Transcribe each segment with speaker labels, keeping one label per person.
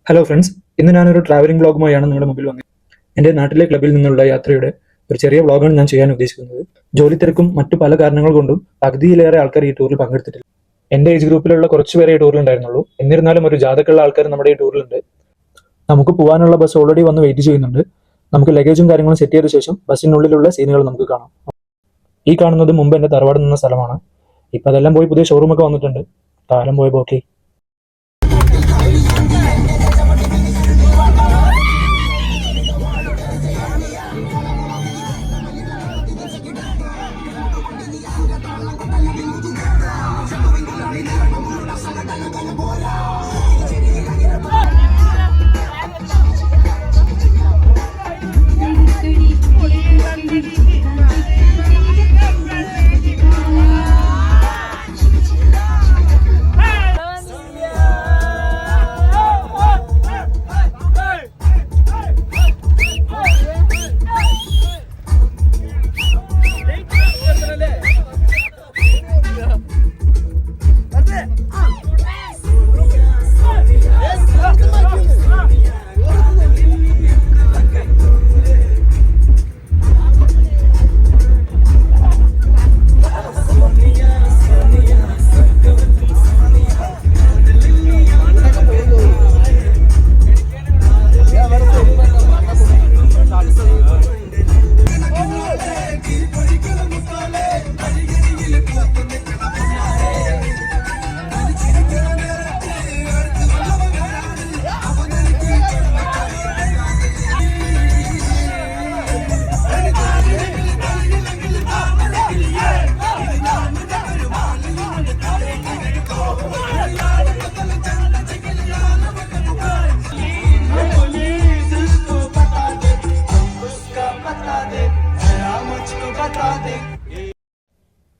Speaker 1: Hello friends, ഇന്ന് ഞാനൊരു travelling വ്ളോഗുമായാണ് നിങ്ങളുടെ മുമ്പിൽ വന്നത്. എൻ്റെ നാട്ടിലെ ക്ലബിൽ നിന്നുള്ള യാത്രയുടെ ഒരു ചെറിയ വ്ളോഗാണ് ഞാൻ ചെയ്യാൻ ഉദ്ദേശിക്കുന്നത്. ജോലി തിരക്കും മറ്റു പല കാരണങ്ങൾ കൊണ്ടും പകുതിയിലേറെ ആൾക്കാർ ഈ ടൂറിൽ പങ്കെടുത്തിട്ടില്ല. എൻ്റെ ഏജ് ഗ്രൂപ്പിലുള്ള കുറച്ച് പേരെ ഈ ടൂറിൽ ഉണ്ടായിരുന്നുള്ളൂ. എന്നിരുന്നാലും ഒരു ജാഥക്കുള്ള ആൾക്കാർ നമ്മുടെ ഈ ടൂറിലുണ്ട്. നമുക്ക് പോകാനുള്ള ബസ് ഓൾറെഡി വന്ന് വെയിറ്റ് ചെയ്യുന്നുണ്ട്. നമുക്ക് ലഗേജും കാര്യങ്ങളും സെറ്റ് ചെയ്ത ശേഷം ബസ്സിനുള്ളിലുള്ള സീനുകൾ നമുക്ക് കാണാം. ഈ കാണുന്നത് മുമ്പ് എൻ്റെ തറവാട് നിന്ന സ്ഥലമാണ്. ഇപ്പം അതെല്ലാം പോയി പുതിയ ഷോറൂമൊക്കെ വന്നിട്ടുണ്ട്. കാലം പോയി പോക്കി.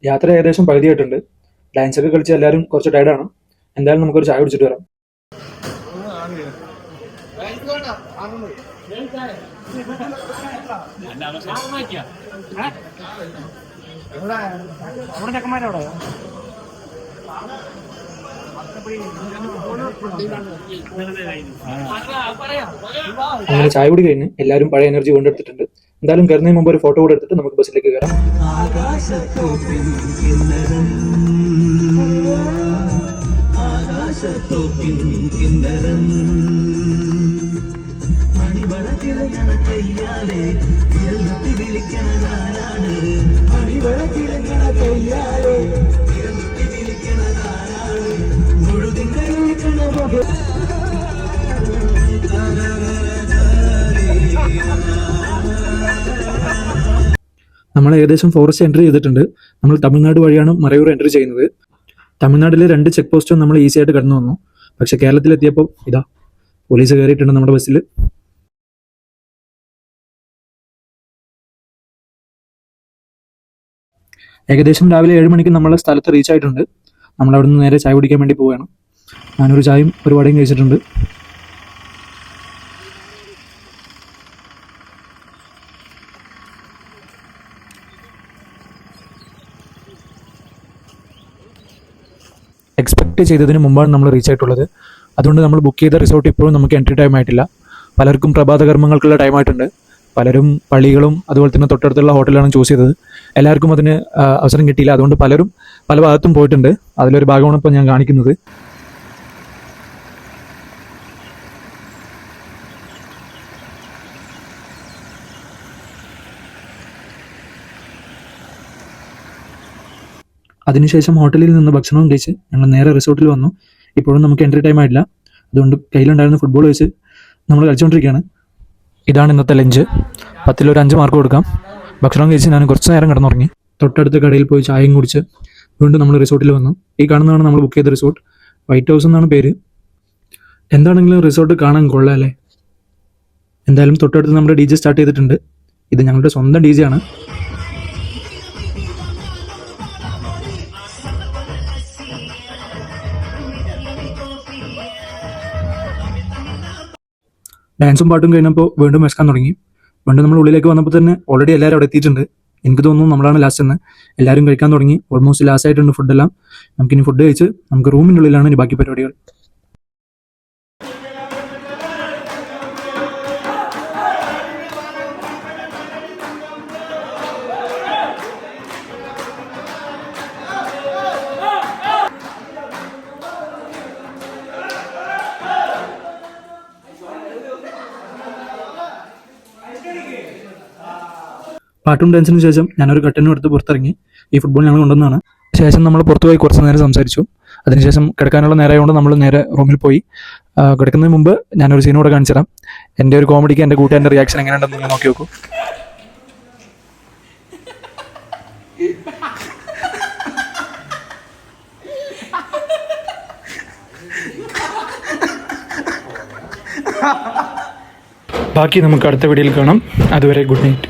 Speaker 1: യാത്ര ഏകദേശം പകുതിയായിട്ടുണ്ട്. ഡാൻസ് ഒക്കെ കളിച്ച് എല്ലാവരും കുറച്ച് ടയർഡാണ്. എന്തായാലും നമുക്കൊരു ചായ കുടിച്ചിട്ട് വരാം. അങ്ങനെ ചായ കുടി കഴിഞ്ഞ് എല്ലാവരും പഴയ എനർജി കൊണ്ടെടുത്തിട്ടുണ്ട്. എന്തായാലും കയറുന്നതിന് മുമ്പ് ഒരു ഫോട്ടോ കൂടെ എടുത്തിട്ട് നമുക്ക് ബസ്സിലേക്ക് കയറാം. നമ്മൾ ഏകദേശം ഫോറസ്റ്റ് എൻട്രി ചെയ്തിട്ടുണ്ട്. നമ്മൾ തമിഴ്നാട് വഴിയാണ് മറയൂർ എൻട്രി ചെയ്യുന്നത്. തമിഴ്നാട്ടിലെ 2 ചെക്ക് പോസ്റ്റും നമ്മൾ ഈസി ആയിട്ട് കടന്നു വന്നു. പക്ഷെ കേരളത്തിലെത്തിയപ്പോൾ ഇതാ പോലീസ് കയറിയിട്ടുണ്ട് നമ്മുടെ ബസ്സിൽ. ഏകദേശം രാവിലെ 7 മണിക്ക് നമ്മളെ സ്ഥലത്ത് റീച്ച് ആയിട്ടുണ്ട്. നമ്മൾ അവിടെ നിന്ന് നേരെ ചായ കുടിക്കാൻ വേണ്ടി പോവുകയാണ്. ഞാനൊരു ചായയും ഒരു വടയും കഴിച്ചിട്ടുണ്ട്. എക്സ്പെക്ട് ചെയ്തതിന് മുമ്പാണ് നമ്മൾ റീച്ച് ആയിട്ടുള്ളത്. അതുകൊണ്ട് നമ്മൾ ബുക്ക് ചെയ്ത റിസോർട്ട് ഇപ്പോഴും നമുക്ക് എൻട്രി ടൈം ആയിട്ടില്ല. പലർക്കും പ്രഭാത കർമ്മങ്ങൾക്കുള്ള ടൈം ആയിട്ടുണ്ട്. പലരും പള്ളികളും അതുപോലെ തന്നെ തൊട്ടടുത്തുള്ള ഹോട്ടലാണ് ചൂസ് ചെയ്തത്. എല്ലാവർക്കും അതിന് അവസരം കിട്ടിയില്ല. അതുകൊണ്ട് പലരും പല ഭാഗത്തും പോയിട്ടുണ്ട്. അതിലൊരു ഭാഗമാണ് ഇപ്പോൾ ഞാൻ കാണിക്കുന്നത്. അതിനുശേഷം ഹോട്ടലിൽ നിന്ന് ഭക്ഷണവും കഴിച്ച് ഞങ്ങൾ നേരെ റിസോർട്ടിൽ വന്നു. ഇപ്പോഴും നമുക്ക് എൻട്രി ടൈം ആയിട്ടില്ല. അതുകൊണ്ട് കയ്യിലുണ്ടായിരുന്ന ഫുട്ബോൾ വെച്ച് നമ്മൾ കളിച്ചുകൊണ്ടിരിക്കുകയാണ്. ഇതാണ് ഇന്നത്തെ ലഞ്ച്. 10 ഒരു 5 മാർക്ക് കൊടുക്കാം. ഭക്ഷണം കഴിച്ച് ഞാൻ കുറച്ച് നേരം കിടന്നുറങ്ങി. തൊട്ടടുത്ത കടയിൽ പോയി ചായയും കുടിച്ച് വീണ്ടും നമ്മൾ റിസോർട്ടിൽ വന്നു. ഈ കാണുന്നതാണ് നമ്മൾ ബുക്ക് ചെയ്ത റിസോർട്ട്. വൈറ്റ് ഹൗസ് എന്നാണ് പേര്. എന്താണെങ്കിലും റിസോർട്ട് കാണാൻ കൊള്ളാം അല്ലേ. എന്തായാലും തൊട്ടടുത്ത് നമ്മുടെ DJ സ്റ്റാർട്ട് ചെയ്തിട്ടുണ്ട്. ഇത് ഞങ്ങളുടെ സ്വന്തം DJ ആണ്. ഡാൻസും പാട്ടും കഴിഞ്ഞപ്പോൾ വീണ്ടും വിശക്കാൻ തുടങ്ങി. വീണ്ടും നമ്മൾ ഉള്ളിലേക്ക് വന്നപ്പോൾ തന്നെ ഓൾറെഡി എല്ലാവരും അവിടെ എത്തിയിട്ടുണ്ട്. എനിക്ക് തോന്നുന്നു നമ്മളാണ് ലാസ്റ്റ് എന്ന്. എല്ലാവരും കഴിക്കാൻ തുടങ്ങി. ഓൾമോസ്റ്റ് ലാസ്റ്റ് ആയിട്ടുണ്ട് ഫുഡെല്ലാം. നമുക്കിനി ഫുഡ് കഴിച്ച് നമുക്ക് റൂമിൻ്റെ ഉള്ളിലാണ് ഇനി ബാക്കി പരിപാടികൾ. പാട്ടും ഡാൻസിനും ശേഷം ഞാനൊരു കട്ടനും എടുത്ത് പുറത്തിറങ്ങി. ഈ ഫുട്ബോൾ ഞങ്ങൾ കൊണ്ടുവന്നതാണ്. ശേഷം നമ്മൾ പുറത്തു പോയി കുറച്ച് നേരം സംസാരിച്ചു. അതിനുശേഷം കിടക്കാനുള്ള നേരമായതുകൊണ്ട് നമ്മൾ നേരെ റൂമിൽ പോയി. കിടക്കുന്നതിന് മുമ്പ് ഞാനൊരു സീൻ കൂടെ കാണിച്ചു തരാം. എൻ്റെ ഒരു കോമഡിക്ക് എൻ്റെ കൂട്ടുകാരൻ്റെ റിയാക്ഷൻ എങ്ങനെയുണ്ടെന്ന് നിങ്ങൾ നോക്കി നോക്കൂ. ബാക്കി നമുക്ക് അടുത്ത വീഡിയോയിൽ കാണാം. അതുവരെ ഗുഡ് നൈറ്റ്.